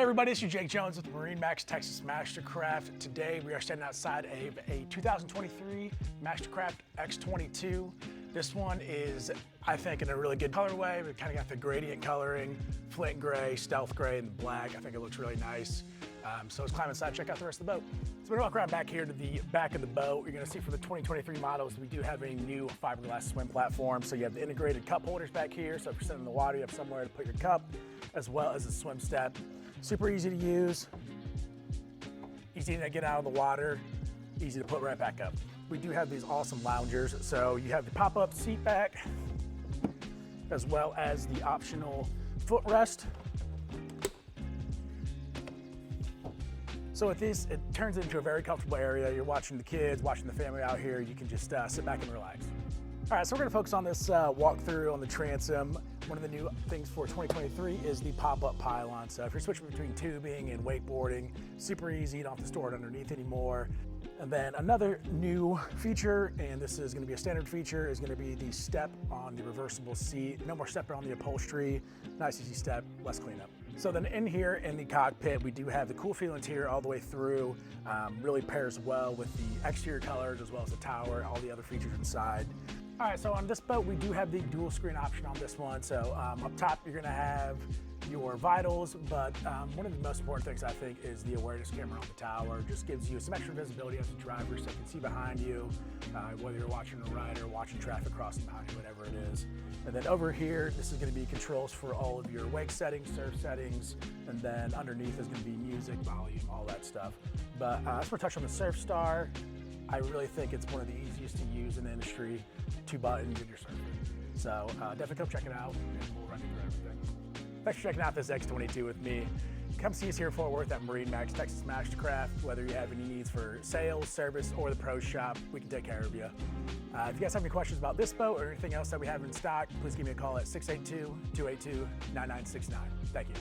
Hey everybody, it's Jake Jones with MarineMax Texas MasterCraft. Today we are standing outside of a 2023 MasterCraft X22. This one is, I think, in a really good colorway. We've kind of got the gradient coloring, flint gray, stealth gray, and black. I think it looks really nice. So let's climb inside, check out the rest of the boat. So we're gonna walk around back here to the back of the boat. You're gonna see for the 2023 models, we do have a new fiberglass swim platform. So you have the integrated cup holders back here. So if you're sitting in the water, you have somewhere to put your cup, as well as a swim step. Super easy to use, easy to get out of the water, easy to put right back up. We do have these awesome loungers. So you have the pop-up seat back, as well as the optional footrest. So with this, it turns into a very comfortable area. You're watching the kids, watching the family out here. You can just sit back and relax. All right, so we're gonna focus on this walkthrough on the transom. One of the new things for 2023 is the pop-up pylon. So if you're switching between tubing and wakeboarding, super easy, you don't have to store it underneath anymore. And then another new feature, and this is gonna be a standard feature, is gonna be the step on the reversible seat. No more stepping on the upholstery. Nice easy step, less cleanup. So then in here in the cockpit, we do have the cool feel interior all the way through. Really pairs well with the exterior colors as well as the tower, all the other features inside. All right, so on this boat, we do have the dual screen option on this one. So up top, you're gonna have your vitals, but one of the most important things I think is the awareness camera on the tower. Just gives you some extra visibility as a driver so you can see behind you, whether you're watching a rider, watching traffic crossing behind you, whatever it is. And then over here, this is gonna be controls for all of your wake settings, surf settings, and then underneath is gonna be music, volume, all that stuff. But I just wanna touch on the Surf Star. I really think it's one of the easiest to use in the industry, 2 buttons and you're surfing. So definitely come check it out and we'll run you through everything. Thanks for checking out this X22 with me. Come see us here in Fort Worth at MarineMax Texas MasterCraft. Whether you have any needs for sales, service, or the pro shop, we can take care of you. If you guys have any questions about this boat or anything else that we have in stock, please give me a call at 682-282-9969. Thank you.